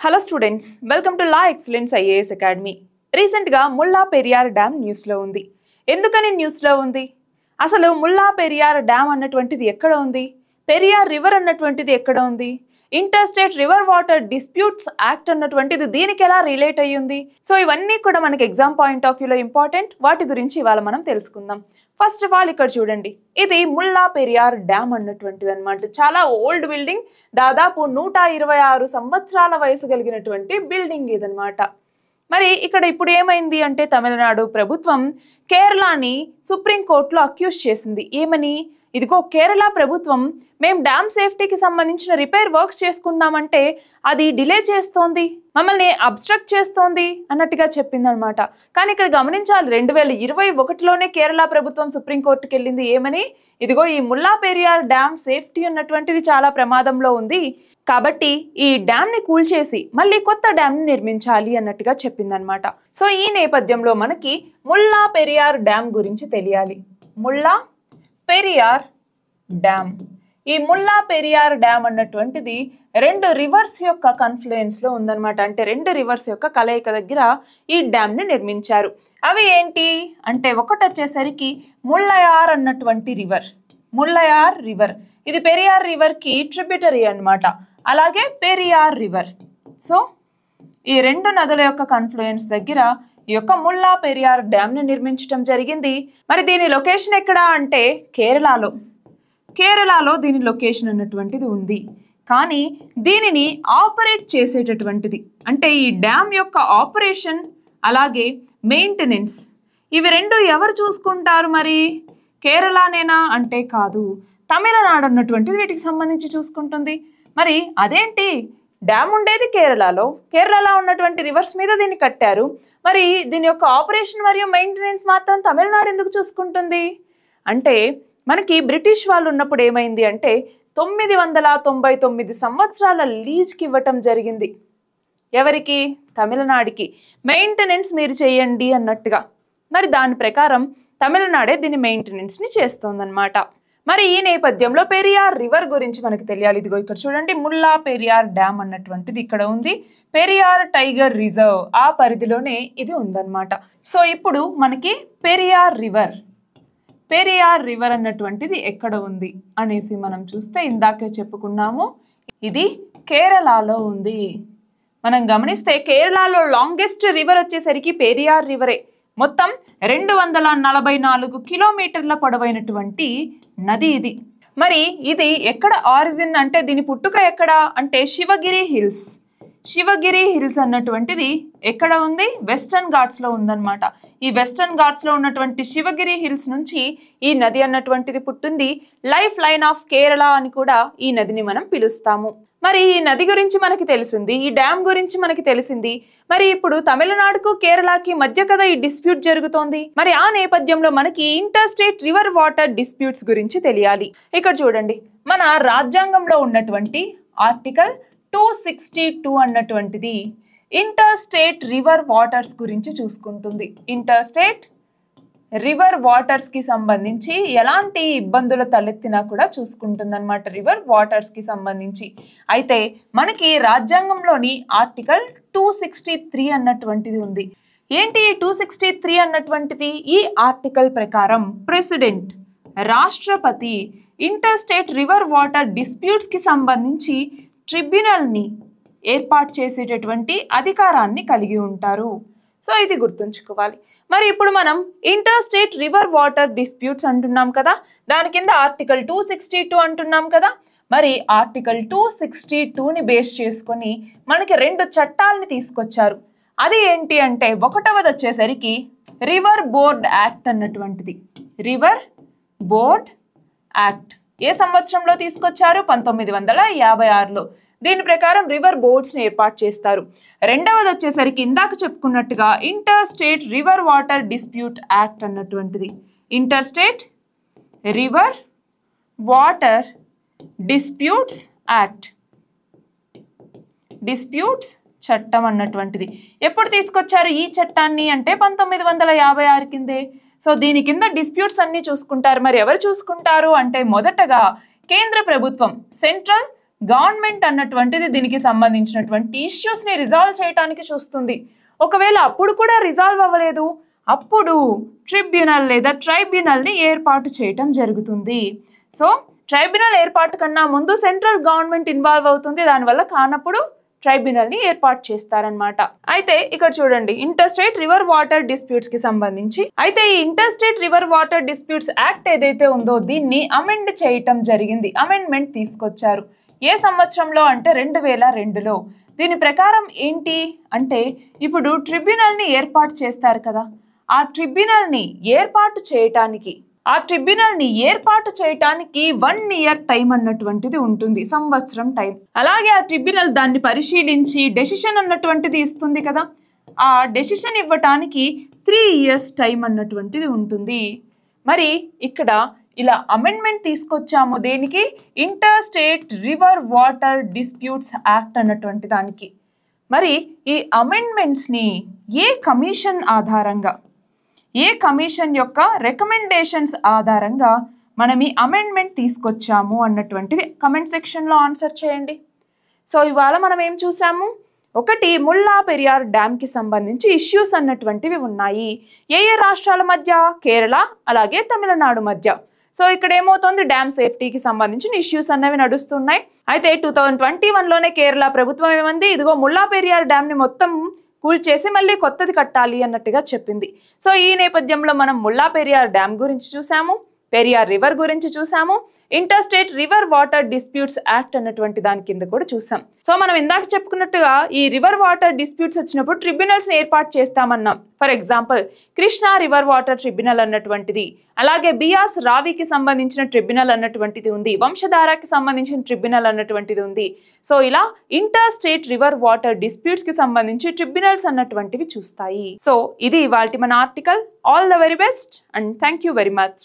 Hello students, welcome to law excellence IAS academy. రీసెంట్గా Mullah Periyar dam న్యూస్లో ఉంది. ఎందుకని న్యూస్లో ఉంది? అసలు ముల్లా పెరియార్ డ్యామ్ అన్నటువంటిది ఎక్కడ ఉంది? పెరియార్ రివర్ అన్నటువంటిది ఎక్కడ ఉంది? Inter state river water disputes act అన్నటువంటిది దీనికి ఎలా రిలేట్ అయ్యింది? సో ఇవన్నీ కూడా మనకి ఎగ్జామ్ పాయింట్ ఆఫ్ వ్యూలో ఇంపార్టెంట్. వాటి గురించి ఇవాళ మనం తెలుసుకుందాం. ఫస్ట్ ఆఫ్ ఆల్ ఇక్కడ చూడండి, ఇది ముల్లా పెరియార్ డ్యామ్ అన్నటువంటిది అనమాట. చాలా ఓల్డ్ బిల్డింగ్, దాదాపు 126 సంవత్సరాల వయసు కలిగినటువంటి బిల్డింగ్ ఇదనమాట. మరి ఇక్కడ ఇప్పుడు ఏమైంది అంటే, తమిళనాడు ప్రభుత్వం కేరళని సుప్రీంకోర్టులో అక్యూజ్ చేసింది. ఏమని? ఇదిగో కేరళ ప్రభుత్వం మేము డ్యామ్ సేఫ్టీకి సంబంధించిన రిపేర్ వర్క్స్ చేసుకుందామంటే అది డిలే చేస్తోంది, మమ్మల్ని అబ్స్ట్రక్ట్ చేస్తోంది అన్నట్టుగా చెప్పిందనమాట. కానీ ఇక్కడ గమనించాలి, 2021లోనే కేరళ ప్రభుత్వం సుప్రీంకోర్టుకి వెళ్ళింది. ఏమని? ఇదిగో ఈ ముల్లా పెరియార్ డ్యామ్ సేఫ్టీ అన్నటువంటిది చాలా ప్రమాదంలో ఉంది, కాబట్టి ఈ డ్యామ్ని కూల్చేసి మళ్ళీ కొత్త డ్యామ్ని నిర్మించాలి అన్నట్టుగా చెప్పిందనమాట. సో ఈ నేపథ్యంలో మనకి ముల్లా పెరియార్ డ్యామ్ గురించి తెలియాలి. ముల్లా పెరియార్ డ్యామ్, ఈ ముల్లా పెరియార్ డ్యామ్ అన్నటువంటిది రెండు రివర్స్ యొక్క కన్ఫ్లుయెన్స్లో ఉందన్నమాట. అంటే రెండు రివర్స్ యొక్క కలయిక దగ్గర ఈ డ్యామ్ని నిర్మించారు. అవి ఏంటి అంటే, ఒకటి వచ్చేసరికి ముల్లయార్ అన్నటువంటి రివర్. ముల్లయార్ రివర్ ఇది పెరియార్ రివర్కి ట్రిబ్యూటరీ అన్నమాట. అలాగే పెరియార్ రివర్. సో ఈ రెండు నదుల యొక్క కన్ఫ్లుయెన్స్ దగ్గర ఈ యొక్క ముల్లా పెరియార్ డ్యామ్ని నిర్మించడం జరిగింది. మరి దీని లొకేషన్ ఎక్కడ అంటే కేరళలో దీని లొకేషన్ అన్నటువంటిది ఉంది. కానీ దీనిని ఆపరేట్ చేసేటటువంటిది, అంటే ఈ డ్యామ్ యొక్క ఆపరేషన్ అలాగే మెయింటెనెన్స్, ఇవి రెండు ఎవరు చూసుకుంటారు? మరి కేరళనేనా అంటే కాదు, తమిళనాడు అన్నటువంటిది వీటికి సంబంధించి చూసుకుంటుంది. మరి అదేంటి, డ్యామ్ ఉండేది కేరళలో ఉన్నటువంటి రివర్స్ మీద దీన్ని కట్టారు, మరి దీని యొక్క ఆపరేషన్ మరియు మెయింటెనెన్స్ మాత్రం తమిళనాడు ఎందుకు చూసుకుంటుంది అంటే, మనకి బ్రిటిష్ వాళ్ళు ఉన్నప్పుడు ఏమైంది అంటే 999 సంవత్సరాల లీజ్కి ఇవ్వటం జరిగింది. ఎవరికి? తమిళనాడుకి. మెయింటెనెన్స్ మీరు చేయండి అన్నట్టుగా. మరి దాని ప్రకారం తమిళనాడే దీని మెయింటెనెన్స్ని చేస్తోందన్నమాట. మరి ఈ నేపథ్యంలో పెరియార్ రివర్ గురించి మనకు తెలియాలి. ఇదిగో ఇక్కడ చూడండి, ముల్లా పెరియార్ డ్యామ్ అన్నటువంటిది ఇక్కడ ఉంది. పెరియార్ టైగర్ రిజర్వ్ ఆ పరిధిలోనే ఇది ఉందన్నమాట. సో ఇప్పుడు మనకి పెరియార్ రివర్ అన్నటువంటిది ఎక్కడ ఉంది అనేసి మనం చూస్తే, ఇందాకే చెప్పుకున్నాము ఇది కేరళలో ఉంది. మనం గమనిస్తే కేరళలో లాంగెస్ట్ రివర్ వచ్చేసరికి పెరియార్ రివరే. మొత్తం 244 కిలోమీటర్ల పొడవైనటువంటి నది ఇది. మరి ఇది ఎక్కడ ఆరిజిన్ అంటే, దీని పుట్టుక ఎక్కడ అంటే శివగిరి హిల్స్ అన్నటువంటిది ఎక్కడ ఉంది? వెస్టర్న్ ఘాట్స్లో ఉందన్నమాట. ఈ వెస్టర్న్ ఘాట్స్లో ఉన్నటువంటి శివగిరి హిల్స్ నుంచి ఈ నది అన్నటువంటిది పుట్టింది. లైఫ్ లైన్ ఆఫ్ కేరళ అని కూడా ఈ నదిని మనం పిలుస్తాము. మరి ఈ నది గురించి మనకి తెలిసింది, ఈ డ్యామ్ గురించి మనకి తెలిసింది. మరి ఇప్పుడు తమిళనాడుకు కేరళకి మధ్య కదా ఈ డిస్ప్యూట్ జరుగుతోంది. మరి ఆ నేపథ్యంలో మనకి inter state river water disputes గురించి తెలియాలి. ఇక్కడ చూడండి, మన రాజ్యాంగంలో ఉన్నటువంటి ఆర్టికల్ 262 అన్నటువంటిది ఇంటర్ స్టేట్ రివర్ వాటర్స్ గురించి చూసుకుంటుంది. ఇంటర్ స్టేట్ రివర్ వాటర్స్ కి సంబంధించి ఎలాంటి ఇబ్బందులు తలెత్తినా కూడా చూసుకుంటుంది అనమాట, రివర్ వాటర్స్ కి సంబంధించి. అయితే మనకి రాజ్యాంగంలోని ఆర్టికల్ 263 అన్నటువంటిది ఉంది. ఏంటి 263 అన్నటువంటిది? ఈ ఆర్టికల్ ప్రకారం ప్రెసిడెంట్, రాష్ట్రపతి inter state river water disputes కి సంబంధించి ట్రిబ్యునల్ని ఏర్పాటు చేసేటటువంటి అధికారాన్ని కలిగి ఉంటారు. సో ఇది గుర్తుంచుకోవాలి. మరి ఇప్పుడు మనం inter state river water disputes అంటున్నాం కదా, దాని కింద ఆర్టికల్ 262 అంటున్నాం కదా. మరి ఆర్టికల్ 262ని బేస్ చేసుకొని మనకి రెండు చట్టాలని తీసుకొచ్చారు. అది ఏంటి అంటే, ఒకటవది వచ్చేసరికి రివర్ బోర్డ్ యాక్ట్ అన్నటువంటిది. రివర్ బోర్డ్ యాక్ట్ ఏ సంవత్సరంలో తీసుకొచ్చారు? 1956లో. దీని ప్రకారం రివర్ బోర్డ్స్ని ఏర్పాటు చేస్తారు. రెండవది వచ్చేసరికి ఇందాక చెప్పుకున్నట్టుగా inter state river water dispute act అన్నటువంటిది. Inter state river water disputes act, disputes చట్టం అన్నటువంటిది. ఎప్పుడు తీసుకొచ్చారు ఈ చట్టాన్ని అంటే 1956 కిందే. సో దీని కింద డిస్ప్యూట్స్ అన్ని చూసుకుంటారు. మరి ఎవరు చూసుకుంటారు అంటే, మొదటగా కేంద్ర ప్రభుత్వం, సెంట్రల్ గవర్నమెంట్ అన్నటువంటిది దీనికి సంబంధించినటువంటి ఇష్యూస్ని రిజాల్వ్ చేయడానికి చూస్తుంది. ఒకవేళ అప్పుడు కూడా రిజాల్వ్ అవ్వలేదు, అప్పుడు ట్రిబ్యునల్ లేదా ట్రైబ్యునల్ని ఏర్పాటు చేయటం జరుగుతుంది. సో ట్రైబ్యునల్ ఏర్పాటు కన్నా ముందు సెంట్రల్ గవర్నమెంట్ ఇన్వాల్వ్ అవుతుంది, దానివల్ల కానప్పుడు ట్రైబ్యునల్ని ఏర్పాటు చేస్తారనమాట. అయితే ఇక్కడ చూడండి, inter state river water disputes కి సంబంధించి అయితే ఈ inter state river water disputes act ఏదైతే ఉందో దీన్ని అమెండ్ చేయటం జరిగింది, అమెండ్మెంట్ తీసుకొచ్చారు. ఏ సంవత్సరంలో అంటే 2002లో. దీని ప్రకారం ఏంటి అంటే ఇప్పుడు ట్రిబ్యునల్ని ఏర్పాటు చేస్తారు కదా, ఆ ట్రిబ్యునల్ని ఏర్పాటు చేయటానికి 1 year టైం అన్నటువంటిది ఉంటుంది, సంవత్సరం టైం. అలాగే ఆ ట్రిబ్యునల్ దాన్ని పరిశీలించి డెసిషన్ అన్నటువంటిది ఇస్తుంది కదా, ఆ డెసిషన్ ఇవ్వటానికి 3 years టైం అన్నటువంటిది ఉంటుంది. మరి ఇక్కడ ఇలా అమెండ్మెంట్ తీసుకొచ్చాము దేనికి, inter state river water disputes act అన్నటువంటి దానికి. మరి ఈ అమెండ్మెంట్స్ని ఏ కమిషన్ ఆధారంగా, ఏ కమిషన్ యొక్క రికమెండేషన్స్ ఆధారంగా మనం ఈ అమెండ్మెంట్ తీసుకొచ్చాము అన్నటువంటిది కమెంట్ సెక్షన్లో ఆన్సర్ చేయండి. సో ఇవాళ మనం ఏం చూసాము, ఒకటి ముల్లా పెరియార్ డ్యామ్కి సంబంధించి ఇష్యూస్ అన్నటువంటివి ఉన్నాయి. ఏ రాష్ట్రాల మధ్య, కేరళ అలాగే తమిళనాడు మధ్య. సో ఇక్కడ ఏమవుతుంది, డ్యామ్ సేఫ్టీకి సంబంధించిన ఇష్యూస్ అన్నవి నడుస్తున్నాయి. అయితే 2021లోనే కేరళ ప్రభుత్వం ఏమంది, ఇదిగో ముల్లా పెరియార్ డ్యామ్ని మొత్తం కూల్చేసి మళ్ళీ కొత్తది కట్టాలి అన్నట్టుగా చెప్పింది. సో ఈ నేపథ్యంలో మనం ముల్లా పెరియార్ డ్యామ్ గురించి చూసాము, పెరియార్ రివర్ గురించి చూసాము, inter state river water disputes act అన్నటువంటి దాని కింద కూడా చూసాం. సో మనం ఇందాక చెప్పుకున్నట్టుగా ఈ రివర్ వాటర్ డిస్ప్యూట్స్ వచ్చినప్పుడు ట్రిబ్యునల్స్ ఏర్పాటు చేస్తామన్నాం. For example Krishna river water tribunal అన్నటువంటిది, అలాగే బియాస్ రావికి సంబంధించిన ట్రిబ్యునల్ అన్నటువంటిది ఉంది, వంశధారకి సంబంధించిన ట్రిబ్యునల్ అన్నటువంటిది ఉంది. సో ఇలా inter state river water disputes కి సంబంధించి ట్రిబ్యునల్స్ అన్నటువంటివి చూస్తాయి. సో ఇది ఇవాల్టి మన article. All the very best and thank you very much.